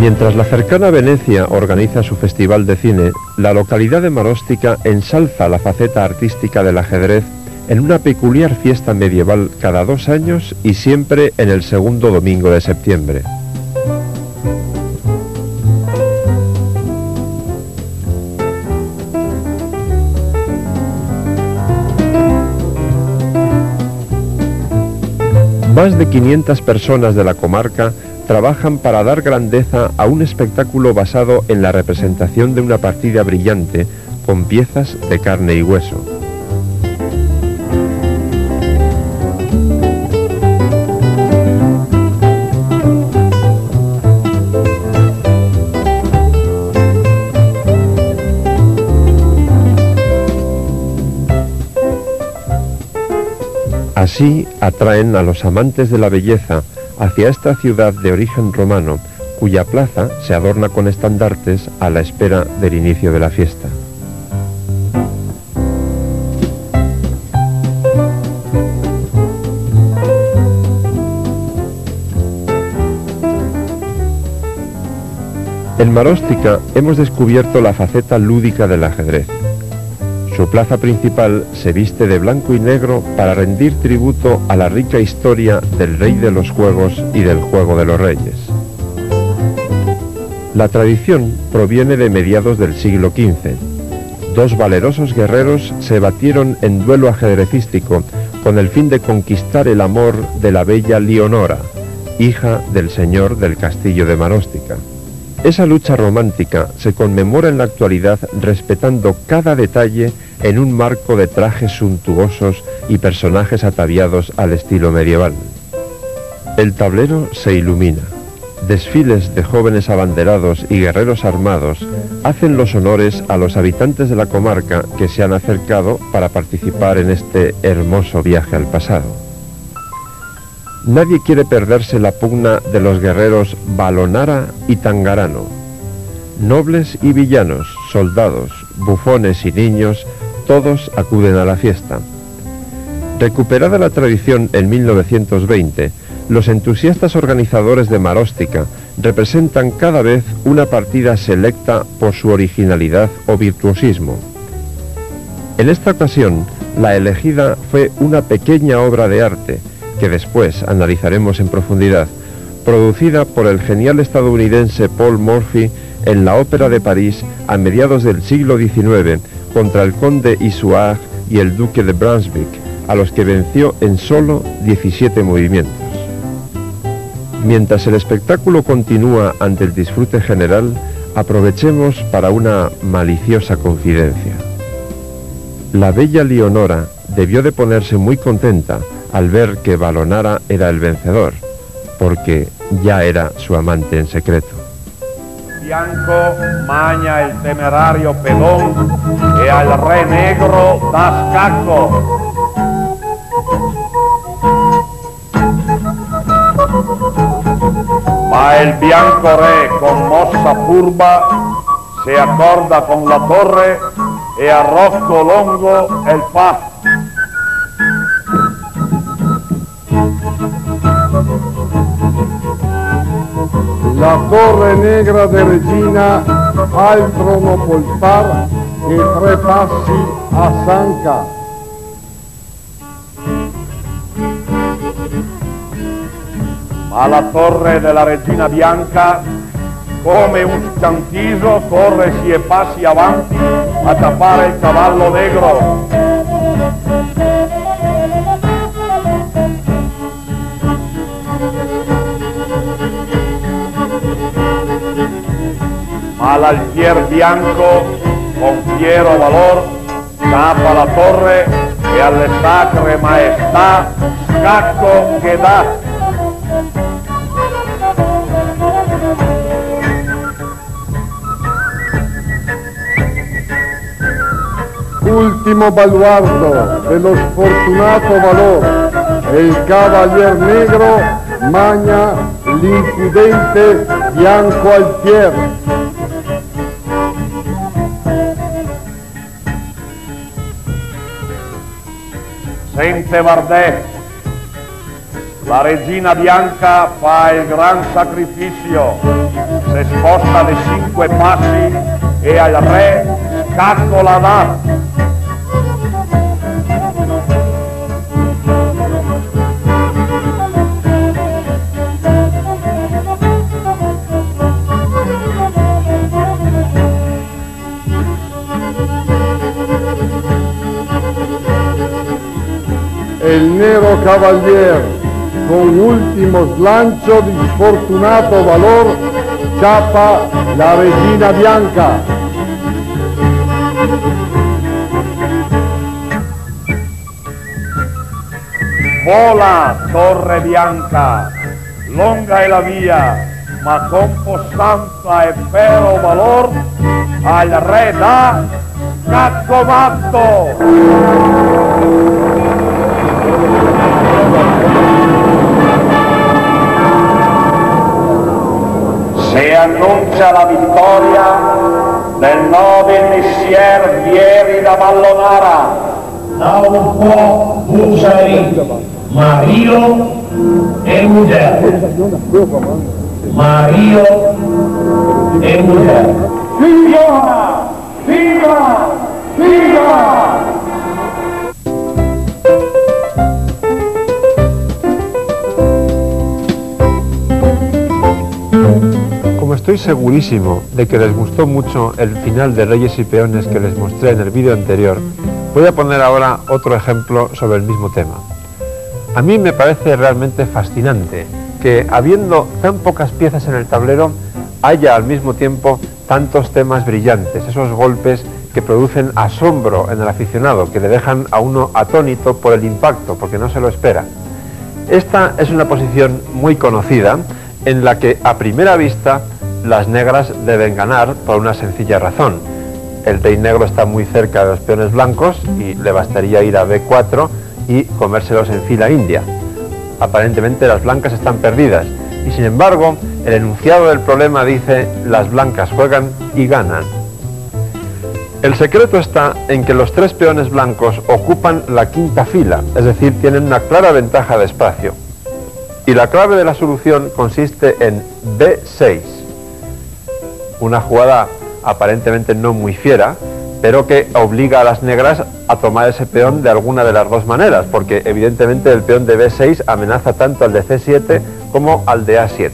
Mientras la cercana Venecia organiza su festival de cine, la localidad de Maróstica ensalza la faceta artística del ajedrez en una peculiar fiesta medieval cada 2 años y siempre en el segundo domingo de septiembre. Más de 500 personas de la comarca trabajan para dar grandeza a un espectáculo basado en la representación de una partida brillante con piezas de carne y hueso. Así atraen a los amantes de la belleza hacia esta ciudad de origen romano, cuya plaza se adorna con estandartes a la espera del inicio de la fiesta. En Maróstica hemos descubierto la faceta lúdica del ajedrez. Su plaza principal se viste de blanco y negro para rendir tributo a la rica historia del rey de los juegos y del juego de los reyes. La tradición proviene de mediados del siglo XV. 2 valerosos guerreros se batieron en duelo ajedrecístico con el fin de conquistar el amor de la bella Leonora, hija del señor del castillo de Maróstica. Esa lucha romántica se conmemora en la actualidad respetando cada detalle en un marco de trajes suntuosos y personajes ataviados al estilo medieval. El tablero se ilumina. Desfiles de jóvenes abanderados y guerreros armados hacen los honores a los habitantes de la comarca que se han acercado para participar en este hermoso viaje al pasado. Nadie quiere perderse la pugna de los guerreros Valonara y Tangarano. Nobles y villanos, soldados, bufones y niños, todos acuden a la fiesta. Recuperada la tradición en 1920, los entusiastas organizadores de Maróstica representan cada vez una partida selecta por su originalidad o virtuosismo. En esta ocasión, la elegida fue una pequeña obra de arte, que después analizaremos en profundidad, producida por el genial estadounidense Paul Morphy en la Ópera de París a mediados del siglo XIX contra el conde Isouard y el duque de Brunswick, a los que venció en solo 17 movimientos. Mientras el espectáculo continúa ante el disfrute general, aprovechemos para una maliciosa confidencia. La bella Leonora debió de ponerse muy contenta al ver que Valonara era el vencedor, porque ya era su amante en secreto. Bianco magna el temerario pedón e al re negro da scacco. Ma el bianco re con mossa furba se accorda con la torre e a Rocco Longo el fa. La torre negra de Regina altro non può far che 3 passi a Sanca. Ma la torre della Regina Bianca, come un sciantiso, corre 6 passi avanti a tappare il cavallo negro. Ma l'alfier bianco, con fiero valor, tappa la torre e alle sacre maestà scacco che dà. Ultimo baluardo dello sfortunato valor e il cavalier negro magna l'impudente bianco alfier. Sente Vardè, la Regina Bianca fa il gran sacrificio. si sposta di 5 passi e al re scacco la dà. El Nero Cavalier, con último slancio di sfortunato valor, chapa la Regina Bianca. Vola, torre bianca, longa è la via, ma con possanza e vero valor al re dà scacco matto. Se annuncia la vittoria del nobile missier Vieri da Vallonara. Da un po' Bussari, Mario e Muger. Mario e Muger. Viva! Viva! Viva! Como estoy segurísimo de que les gustó mucho el final de Reyes y Peones que les mostré en el vídeo anterior, voy a poner ahora otro ejemplo sobre el mismo tema. A mí me parece realmente fascinante que, habiendo tan pocas piezas en el tablero, haya al mismo tiempo tantos temas brillantes, esos golpes que producen asombro en el aficionado, que le dejan a uno atónito por el impacto, porque no se lo espera. Esta es una posición muy conocida, en la que a primera vista las negras deben ganar por una sencilla razón. El rey negro está muy cerca de los peones blancos y le bastaría ir a B4 y comérselos en fila india. Aparentemente las blancas están perdidas y, sin embargo, el enunciado del problema dice: las blancas juegan y ganan. El secreto está en que los tres peones blancos ocupan la quinta fila, es decir, tienen una clara ventaja de espacio. Y la clave de la solución consiste en B6, una jugada aparentemente no muy fiera, pero que obliga a las negras a tomar ese peón de alguna de las dos maneras, porque evidentemente el peón de B6 amenaza tanto al de C7 como al de A7.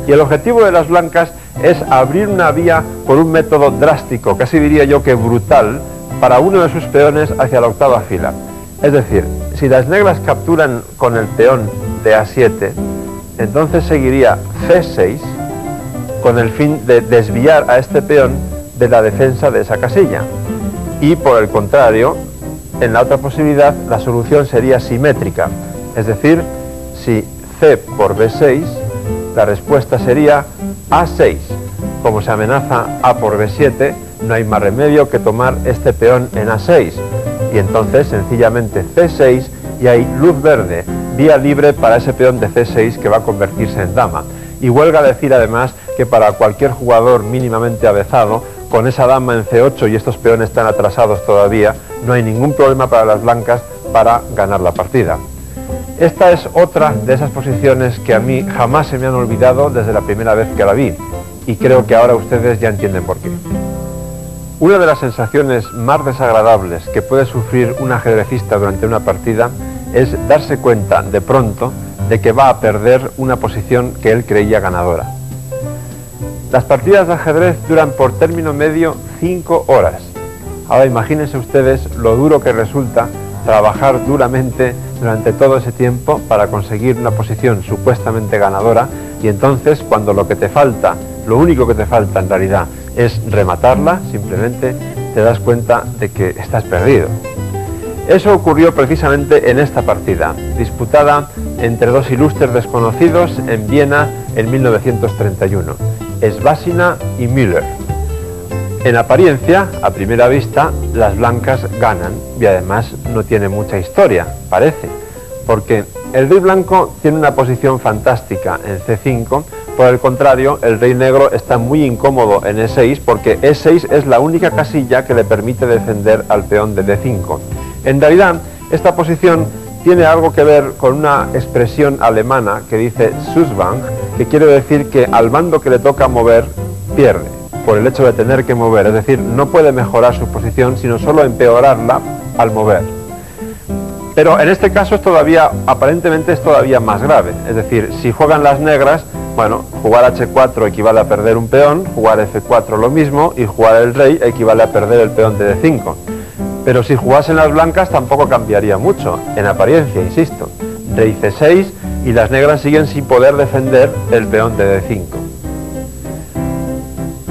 Y el objetivo de las blancas es abrir una vía por un método drástico, casi diría yo que brutal, para uno de sus peones hacia la octava fila. Es decir, si las negras capturan con el peón de A7, entonces seguiría C6 con el fin de desviar a este peón de la defensa de esa casilla. Y por el contrario, en la otra posibilidad, la solución sería simétrica, es decir, si C por B6, la respuesta sería A6. Como se amenaza A por B7, no hay más remedio que tomar este peón en A6, y entonces sencillamente C6 y hay luz verde, vía libre para ese peón de C6 que va a convertirse en dama. Y huelga decir además que para cualquier jugador mínimamente avezado, con esa dama en C8 y estos peones tan atrasados todavía, no hay ningún problema para las blancas para ganar la partida. Esta es otra de esas posiciones que a mí jamás se me han olvidado desde la primera vez que la vi, y creo que ahora ustedes ya entienden por qué. Una de las sensaciones más desagradables que puede sufrir un ajedrecista durante una partida es darse cuenta de pronto de que va a perder una posición que él creía ganadora. Las partidas de ajedrez duran por término medio 5 horas. Ahora imagínense ustedes lo duro que resulta trabajar duramente durante todo ese tiempo para conseguir una posición supuestamente ganadora, y entonces cuando lo que te falta, lo único que te falta en realidad es rematarla, simplemente te das cuenta de que estás perdido. Eso ocurrió precisamente en esta partida, disputada entre dos ilustres desconocidos en Viena en 1931, Svasina y Müller. En apariencia, a primera vista, las blancas ganan, y además no tiene mucha historia, parece, porque el rey blanco tiene una posición fantástica en C5, por el contrario, el rey negro está muy incómodo en E6, porque E6 es la única casilla que le permite defender al peón de D5. En realidad, esta posición tiene algo que ver con una expresión alemana que dice Zuschwang, que quiere decir que al bando que le toca mover, pierde, por el hecho de tener que mover, es decir, no puede mejorar su posición, sino solo empeorarla al mover. Pero en este caso es todavía, aparentemente es todavía más grave, es decir, si juegan las negras, bueno, jugar H4 equivale a perder un peón, jugar F4 lo mismo, y jugar el rey equivale a perder el peón de D5. Pero si jugasen las blancas tampoco cambiaría mucho, en apariencia, insisto. Rey C6 y las negras siguen sin poder defender el peón de D5.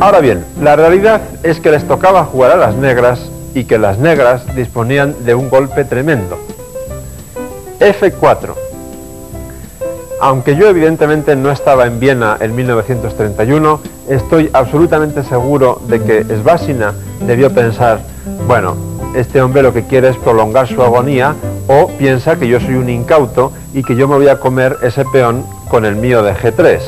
Ahora bien, la realidad es que les tocaba jugar a las negras y que las negras disponían de un golpe tremendo. F4. Aunque yo evidentemente no estaba en Viena en 1931, estoy absolutamente seguro de que Svasina debió pensar, bueno, este hombre lo que quiere es prolongar su agonía, o piensa que yo soy un incauto y que yo me voy a comer ese peón con el mío de G3,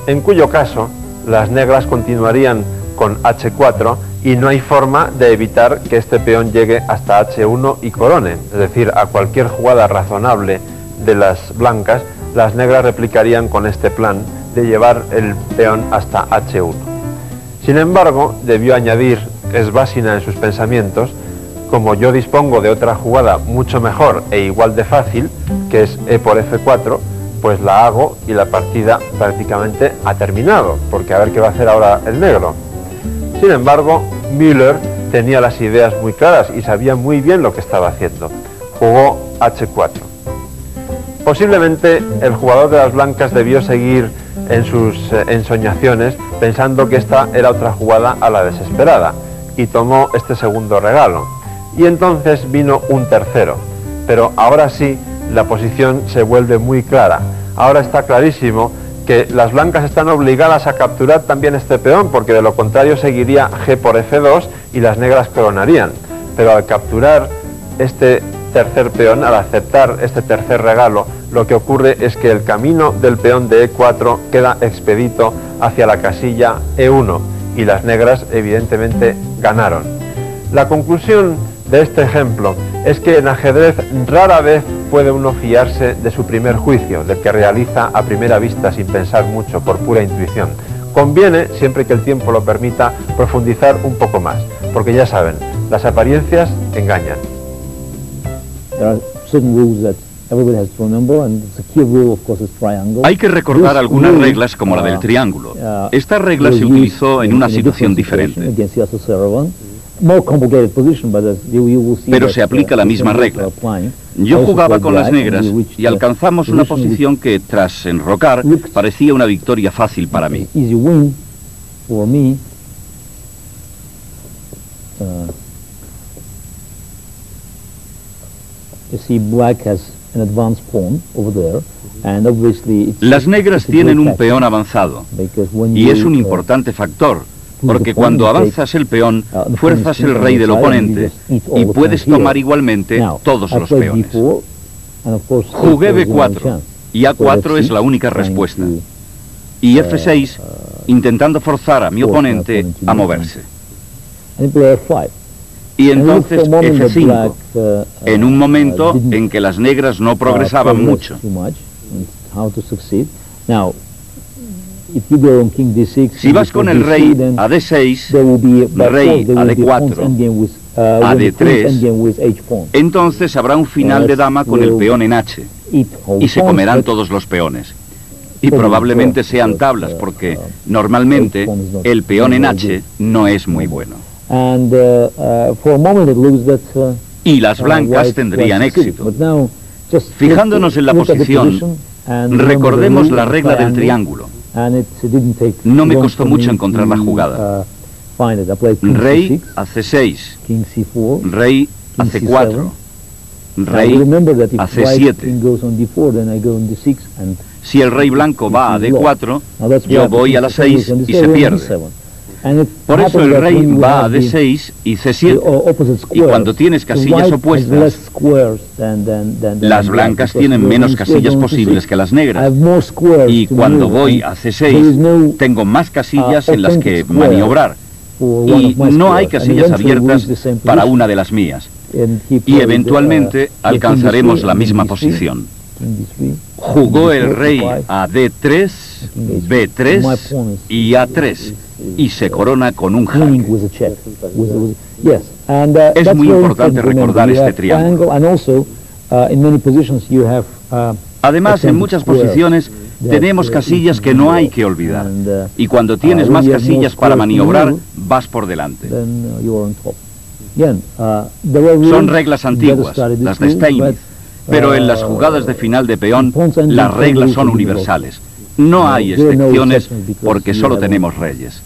en cuyo caso las negras continuarían con H4 y no hay forma de evitar que este peón llegue hasta H1 y corone, es decir, a cualquier jugada razonable de las blancas, las negras replicarían con este plan de llevar el peón hasta H1. Sin embargo, debió añadir Svasina en sus pensamientos, como yo dispongo de otra jugada mucho mejor e igual de fácil, que es E por F4, pues la hago y la partida prácticamente ha terminado, porque a ver qué va a hacer ahora el negro. Sin embargo, Müller tenía las ideas muy claras y sabía muy bien lo que estaba haciendo. Jugó H4. Posiblemente el jugador de las blancas debió seguir en sus ensoñaciones pensando que esta era otra jugada a la desesperada y tomó este segundo regalo. Y entonces vino un tercero, pero ahora sí la posición se vuelve muy clara. Ahora está clarísimo que las blancas están obligadas a capturar también este peón, porque de lo contrario seguiría G por F2 y las negras coronarían. Pero al capturar este tercer peón, al aceptar este tercer regalo, lo que ocurre es que el camino del peón de E4 queda expedito hacia la casilla E1 y las negras evidentemente ganaron. La conclusión de este ejemplo es que en ajedrez rara vez puede uno fiarse de su primer juicio, del que realiza a primera vista sin pensar mucho, por pura intuición. Conviene, siempre que el tiempo lo permita, profundizar un poco más, porque ya saben, las apariencias engañan. Hay que recordar algunas reglas como la del triángulo. Esta regla se utilizó en una situación diferente, pero se aplica la misma regla. Yo jugaba con las negras y alcanzamos una posición que, tras enrocar, parecía una victoria fácil para mí. Las negras tienen un peón avanzado y es un importante factor, porque cuando avanzas el peón, fuerzas el rey del oponente y puedes tomar igualmente todos los peones. Jugué B4 y A4 es la única respuesta. Y F6, intentando forzar a mi oponente a moverse. Y entonces F5, en un momento en que las negras no progresaban mucho. Si vas con el rey a D6, rey a D4, a D3, entonces habrá un final de dama con el peón en H, y se comerán todos los peones. Y probablemente sean tablas, porque normalmente el peón en H no es muy bueno. Y las blancas tendrían éxito. Fijándonos en la posición, recordemos la regla del triángulo. No me costó mucho encontrar la jugada. Rey a C6, rey a C4, rey a C7. Si el rey blanco va a D4, yo voy a la 6 y se pierde. Por eso el rey va a D6 y C7. Y cuando tienes casillas opuestas, las blancas tienen menos casillas posibles que las negras. Y cuando voy a C6, tengo más casillas en las que maniobrar. Y no hay casillas abiertas para una de las mías. y eventualmente alcanzaremos la misma posición. Jugó el rey a D3, B3 y A3 y se corona con un jaque. Es muy importante recordar este triángulo. Además, en muchas posiciones tenemos casillas que no hay que olvidar. Y cuando tienes más casillas para maniobrar, vas por delante. Son reglas antiguas, las de Steinmetz, pero en las jugadas de final de peón, las reglas son universales. No hay excepciones porque solo tenemos reyes.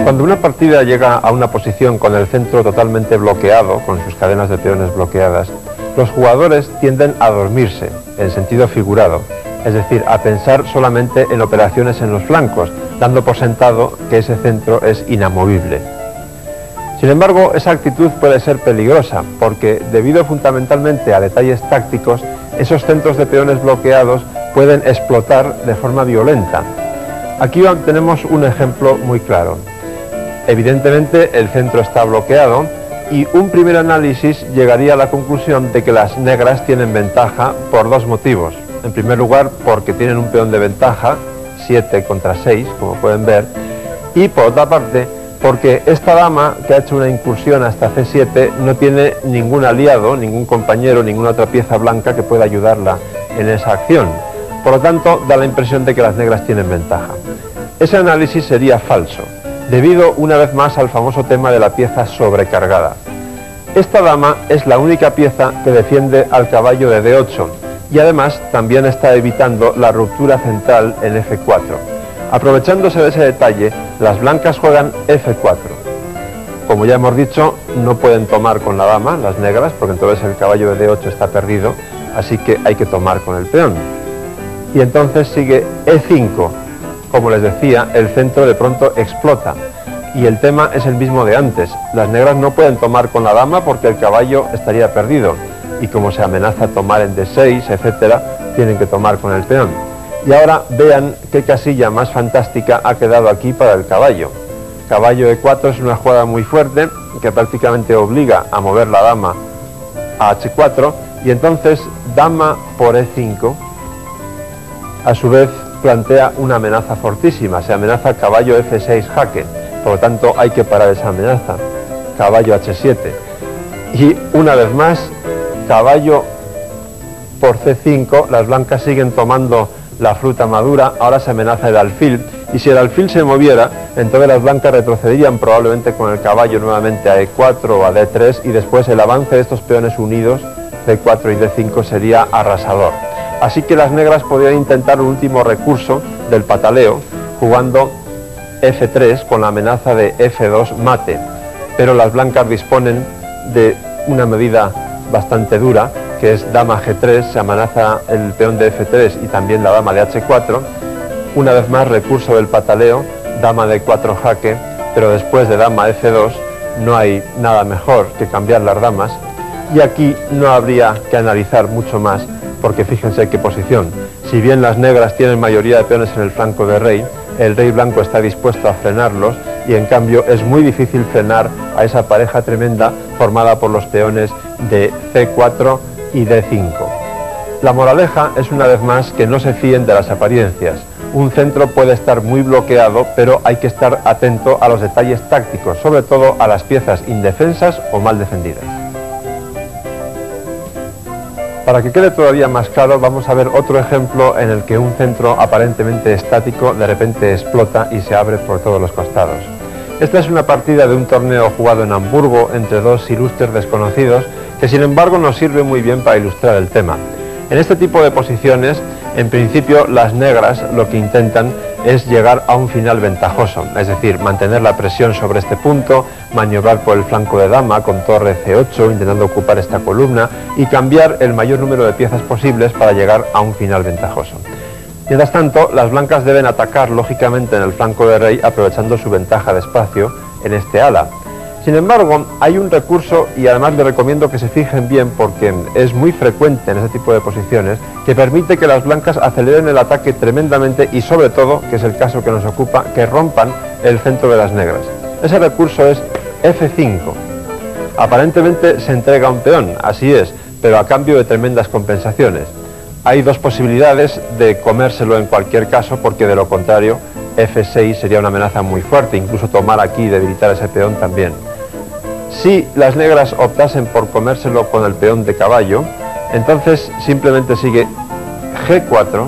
Cuando una partida llega a una posición con el centro totalmente bloqueado, con sus cadenas de peones bloqueadas, los jugadores tienden a dormirse, en sentido figurado, es decir, a pensar solamente en operaciones en los flancos, dando por sentado que ese centro es inamovible. Sin embargo, esa actitud puede ser peligrosa, porque debido fundamentalmente a detalles tácticos, esos centros de peones bloqueados pueden explotar de forma violenta. Aquí tenemos un ejemplo muy claro. Evidentemente el centro está bloqueado y un primer análisis llegaría a la conclusión de que las negras tienen ventaja por dos motivos. En primer lugar, porque tienen un peón de ventaja, 7 contra 6, como pueden ver, y por otra parte, porque esta dama que ha hecho una incursión hasta C7 no tiene ningún aliado, ningún compañero, ninguna otra pieza blanca que pueda ayudarla en esa acción. Por lo tanto, da la impresión de que las negras tienen ventaja. Ese análisis sería falso, debido una vez más al famoso tema de la pieza sobrecargada. Esta dama es la única pieza que defiende al caballo de D8 y además también está evitando la ruptura central en F4. Aprovechándose de ese detalle, las blancas juegan F4. Como ya hemos dicho, no pueden tomar con la dama, las negras, porque entonces el caballo de D8 está perdido, así que hay que tomar con el peón. Y entonces sigue E5. Como les decía, el centro de pronto explota. Y el tema es el mismo de antes. Las negras no pueden tomar con la dama porque el caballo estaría perdido. Y como se amenaza a tomar en D6, etcétera, tienen que tomar con el peón. Y ahora vean qué casilla más fantástica ha quedado aquí para el caballo. Caballo E4 es una jugada muy fuerte que prácticamente obliga a mover la dama a H4 y entonces dama por E5 a su vez plantea una amenaza fortísima, se amenaza caballo F6 jaque, por lo tanto hay que parar esa amenaza, caballo H7 y una vez más caballo por C5, las blancas siguen tomando la fruta madura, ahora se amenaza el alfil y si el alfil se moviera, entonces las blancas retrocederían probablemente con el caballo nuevamente a E4 o a D3 y después el avance de estos peones unidos, C4 y D5 sería arrasador. Así que las negras podrían intentar un último recurso del pataleo, jugando F3 con la amenaza de F2 mate, pero las blancas disponen de una medida bastante dura, que es dama G3, se amenaza el peón de F3 y también la dama de H4, una vez más recurso del pataleo, dama de 4 jaque, pero después de dama F2 no hay nada mejor que cambiar las damas, y aquí no habría que analizar mucho más, porque fíjense qué posición. Si bien las negras tienen mayoría de peones en el flanco de rey, el rey blanco está dispuesto a frenarlos y en cambio es muy difícil frenar a esa pareja tremenda formada por los peones de C4 y D5. La moraleja es una vez más que no se fíen de las apariencias. Un centro puede estar muy bloqueado, pero hay que estar atento a los detalles tácticos, sobre todo a las piezas indefensas o mal defendidas. Para que quede todavía más claro, vamos a ver otro ejemplo en el que un centro aparentemente estático de repente explota y se abre por todos los costados. Esta es una partida de un torneo jugado en Hamburgo entre dos ilustres desconocidos que sin embargo nos sirve muy bien para ilustrar el tema. En este tipo de posiciones, en principio las negras lo que intentan es llegar a un final ventajoso, es decir, mantener la presión sobre este punto, maniobrar por el flanco de dama con torre C8, intentando ocupar esta columna y cambiar el mayor número de piezas posibles para llegar a un final ventajoso. Mientras tanto, las blancas deben atacar lógicamente en el flanco de rey aprovechando su ventaja de espacio en este ala. Sin embargo, hay un recurso, y además les recomiendo que se fijen bien porque es muy frecuente en ese tipo de posiciones, que permite que las blancas aceleren el ataque tremendamente y sobre todo, que es el caso que nos ocupa, que rompan el centro de las negras. Ese recurso es F5. Aparentemente se entrega un peón, así es, pero a cambio de tremendas compensaciones. Hay dos posibilidades de comérselo en cualquier caso, porque de lo contrario F6 sería una amenaza muy fuerte, incluso tomar aquí y debilitar ese peón también. Si las negras optasen por comérselo con el peón de caballo, entonces simplemente sigue G4,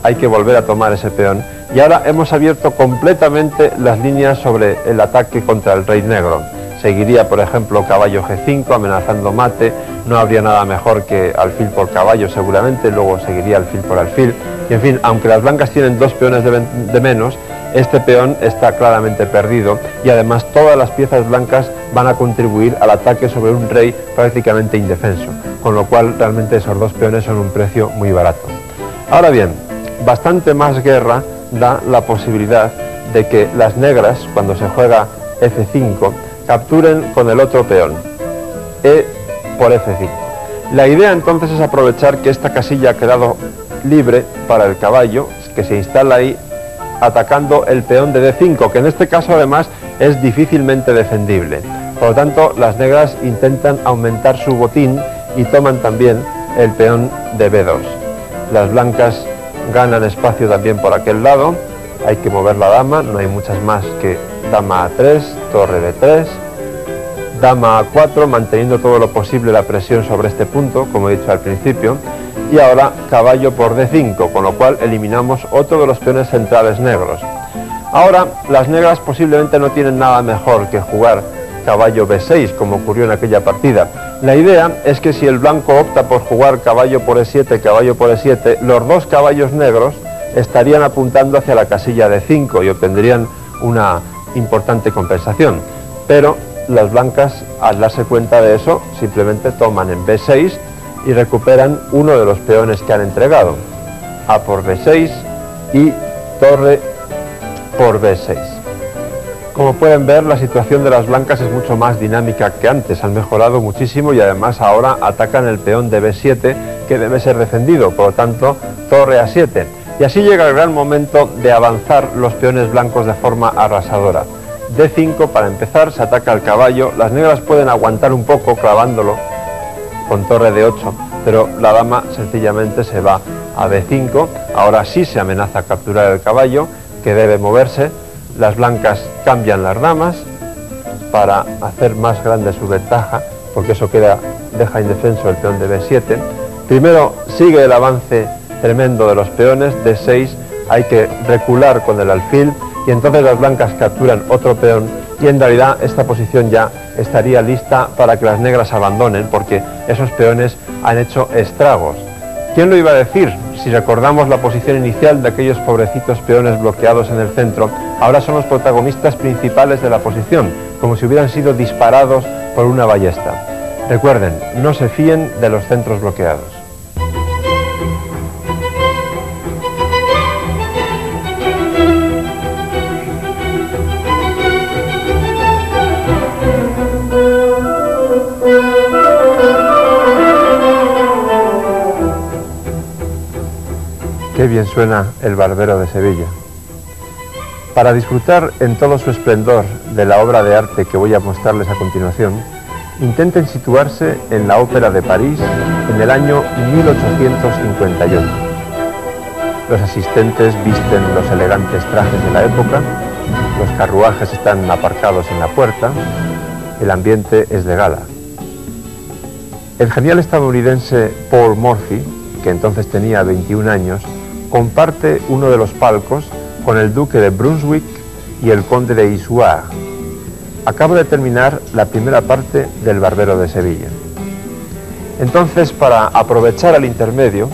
hay que volver a tomar ese peón, y ahora hemos abierto completamente las líneas sobre el ataque contra el rey negro. Seguiría, por ejemplo, caballo G5 amenazando mate, no habría nada mejor que alfil por caballo seguramente, luego seguiría alfil por alfil, y en fin, aunque las blancas tienen dos peones de menos, este peón está claramente perdido y además todas las piezas blancas van a contribuir al ataque sobre un rey prácticamente indefenso, con lo cual realmente esos dos peones son un precio muy barato. Ahora bien, bastante más guerra da la posibilidad de que las negras, cuando se juega F5, capturen con el otro peón, E por F5. La idea entonces es aprovechar que esta casilla ha quedado libre para el caballo, que se instala ahí atacando el peón de D5, que en este caso además es difícilmente defendible. Por lo tanto, las negras intentan aumentar su botín y toman también el peón de B2. Las blancas ganan espacio también por aquel lado, hay que mover la dama, no hay muchas más que dama A3, torre B3, dama A4, manteniendo todo lo posible la presión sobre este punto, como he dicho al principio, y ahora caballo por D5, con lo cual eliminamos otro de los peones centrales negros. Ahora las negras posiblemente no tienen nada mejor que jugar caballo B6, como ocurrió en aquella partida. La idea es que si el blanco opta por jugar caballo por E7, los dos caballos negros estarían apuntando hacia la casilla D5 y obtendrían una importante compensación. Pero las blancas, al darse cuenta de eso, simplemente toman en B6 y recuperan uno de los peones que han entregado, A por B6 y torre por B6. Como pueden ver, la situación de las blancas es mucho más dinámica que antes, han mejorado muchísimo y además ahora atacan el peón de B7 que debe ser defendido, por lo tanto torre A7. Y así llega el gran momento de avanzar los peones blancos de forma arrasadora. D5 para empezar, se ataca al caballo, las negras pueden aguantar un poco clavándolo con torre de 8, pero la dama sencillamente se va a B5, ahora sí se amenaza capturar el caballo, que debe moverse, las blancas cambian las damas para hacer más grande su ventaja, porque eso deja indefenso el peón de B7, primero sigue el avance tremendo de los peones, D6, hay que recular con el alfil, y entonces las blancas capturan otro peón, y en realidad esta posición ya estaría lista para que las negras abandonen, porque esos peones han hecho estragos. ¿Quién lo iba a decir? Si recordamos la posición inicial de aquellos pobrecitos peones bloqueados en el centro, ahora son los protagonistas principales de la posición, como si hubieran sido disparados por una ballesta. Recuerden, no se fíen de los centros bloqueados. Qué bien suena el Barbero de Sevilla. Para disfrutar en todo su esplendor de la obra de arte que voy a mostrarles a continuación, intenten situarse en la Ópera de París en el año 1858. Los asistentes visten los elegantes trajes de la época, los carruajes están aparcados en la puerta, el ambiente es de gala. El genial estadounidense Paul Morphy, que entonces tenía 21 años, comparte uno de los palcos con el duque de Brunswick y el conde de Issoire. Acaba de terminar la primera parte del Barbero de Sevilla. Entonces, para aprovechar el intermedio,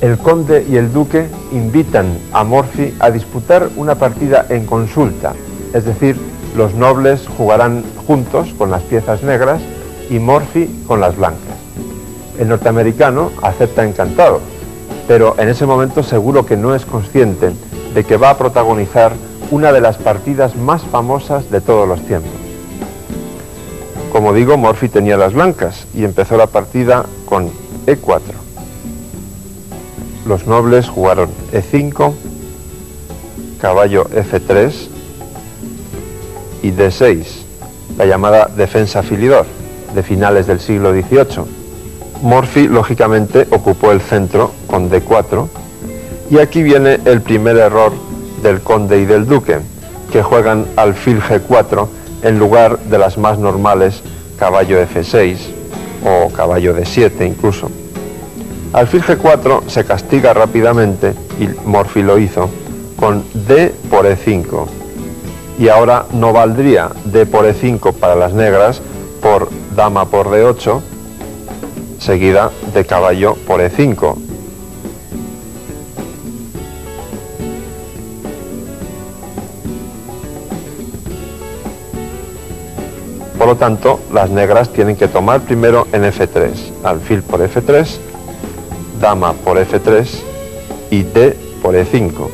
el conde y el duque invitan a Morphy a disputar una partida en consulta, es decir, los nobles jugarán juntos con las piezas negras y Morphy con las blancas. El norteamericano acepta encantado, pero en ese momento seguro que no es consciente de que va a protagonizar una de las partidas más famosas de todos los tiempos. Como digo, Morphy tenía las blancas y empezó la partida con E4. Los nobles jugaron E5, caballo F3 y D6, la llamada defensa filidor, de finales del siglo XVIII. Morphy, lógicamente, ocupó el centro con D4, y aquí viene el primer error del conde y del duque, que juegan alfil G4 en lugar de las más normales caballo F6 o caballo D7 incluso. Alfil G4 se castiga rápidamente, y Morphy lo hizo, con D por E5. Y ahora no valdría D por E5 para las negras por dama por D8, seguida de caballo por E5. Por lo tanto, las negras tienen que tomar primero en F3, alfil por F3, dama por F3 y D por E5.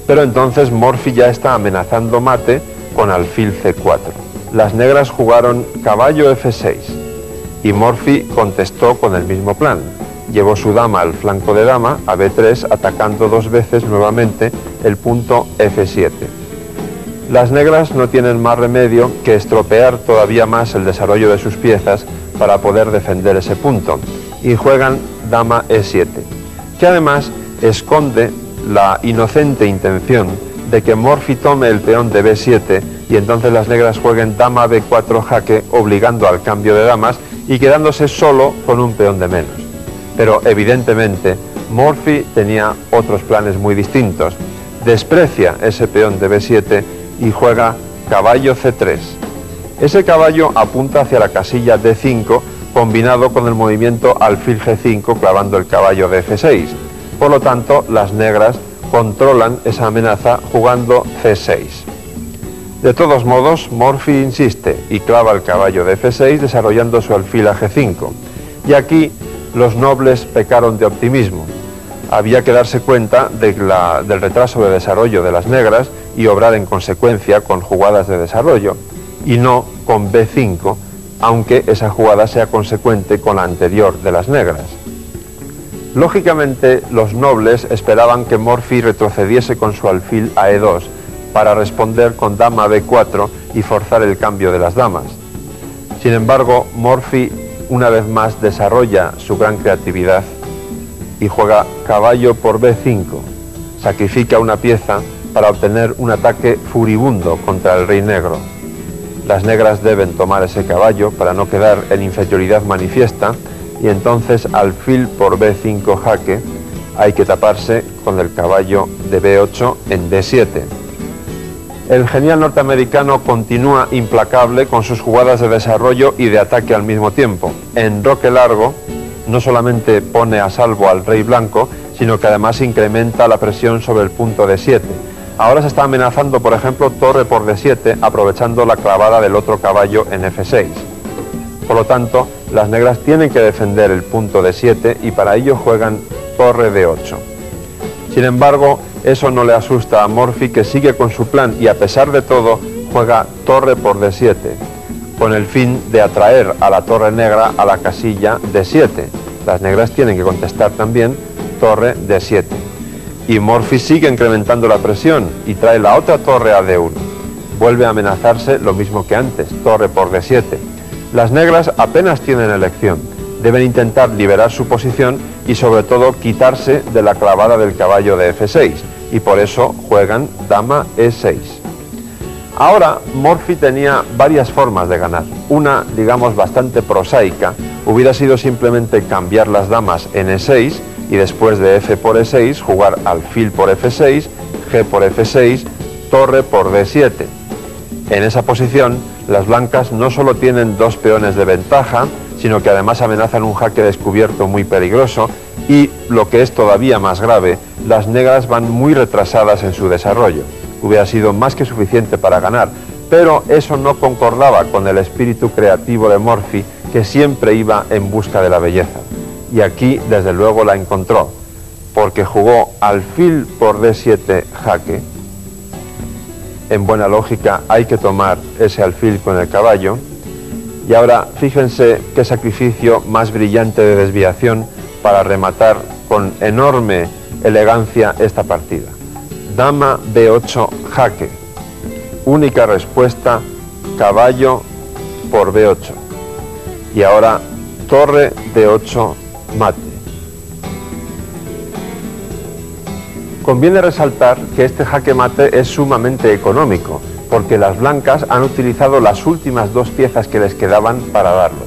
Pero entonces Morphy ya está amenazando mate con alfil C4. Las negras jugaron caballo F6 y Morphy contestó con el mismo plan. Llevó su dama al flanco de dama a B3, atacando dos veces nuevamente el punto F7. Las negras no tienen más remedio que estropear todavía más el desarrollo de sus piezas para poder defender ese punto, y juegan dama E7, que además esconde la inocente intención de que Morphy tome el peón de B7 y entonces las negras jueguen dama B4 jaque, obligando al cambio de damas y quedándose solo con un peón de menos. Pero evidentemente Morphy tenía otros planes muy distintos. Desprecia ese peón de B7 y juega caballo C3. Ese caballo apunta hacia la casilla D5, combinado con el movimiento alfil G5 clavando el caballo de F6. Por lo tanto, las negras controlan esa amenaza jugando C6. De todos modos, Morphy insiste y clava el caballo de F6 desarrollando su alfil a G5. Y aquí los nobles pecaron de optimismo. Había que darse cuenta del retraso de desarrollo de las negras y obrar en consecuencia con jugadas de desarrollo, y no con B5, aunque esa jugada sea consecuente con la anterior de las negras. Lógicamente, los nobles esperaban que Morphy retrocediese con su alfil a E2 para responder con dama B4 y forzar el cambio de las damas. Sin embargo, Morphy una vez más desarrolla su gran creatividad y juega caballo por B5, sacrifica una pieza para obtener un ataque furibundo contra el rey negro. Las negras deben tomar ese caballo para no quedar en inferioridad manifiesta, y entonces alfil por B5 jaque, hay que taparse con el caballo de B8 en D7. El genial norteamericano continúa implacable con sus jugadas de desarrollo y de ataque al mismo tiempo. En roque largo no solamente pone a salvo al rey blanco, sino que además incrementa la presión sobre el punto D7. Ahora se está amenazando, por ejemplo, torre por D7, aprovechando la clavada del otro caballo en F6. Por lo tanto, las negras tienen que defender el punto D7 y para ello juegan torre D8. Sin embargo, eso no le asusta a Morphy, que sigue con su plan y a pesar de todo juega torre por D7, con el fin de atraer a la torre negra a la casilla D7. Las negras tienen que contestar también torre D7. Y Morphy sigue incrementando la presión y trae la otra torre a D1. Vuelve a amenazarse lo mismo que antes, torre por D7. Las negras apenas tienen elección. Deben intentar liberar su posición y sobre todo quitarse de la clavada del caballo de F6. Y por eso juegan dama E6. Ahora, Morphy tenía varias formas de ganar. Una, digamos, bastante prosaica, hubiera sido simplemente cambiar las damas en E6 y después de F por E6 jugar alfil por F6, G por F6, torre por D7. En esa posición, las blancas no solo tienen dos peones de ventaja, sino que además amenazan un jaque descubierto muy peligroso y, lo que es todavía más grave, las negras van muy retrasadas en su desarrollo. Hubiera sido más que suficiente para ganar, pero eso no concordaba con el espíritu creativo de Morphy, que siempre iba en busca de la belleza. Y aquí, desde luego, la encontró, porque jugó alfil por D7 jaque. En buena lógica hay que tomar ese alfil con el caballo, Y ahora fíjense qué sacrificio más brillante de desviación para rematar con enorme elegancia esta partida. Dama B8 jaque. Única respuesta, caballo por B8. Y ahora torre D8 mate. Conviene resaltar que este jaque mate es sumamente económico, porque las blancas han utilizado las últimas dos piezas que les quedaban para darlo.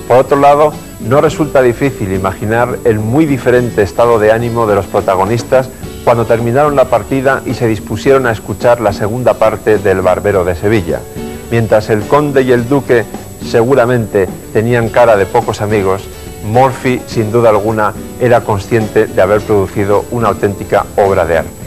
Por otro lado, no resulta difícil imaginar el muy diferente estado de ánimo de los protagonistas cuando terminaron la partida y se dispusieron a escuchar la segunda parte del Barbero de Sevilla. Mientras el conde y el duque seguramente tenían cara de pocos amigos, Morphy, sin duda alguna, era consciente de haber producido una auténtica obra de arte.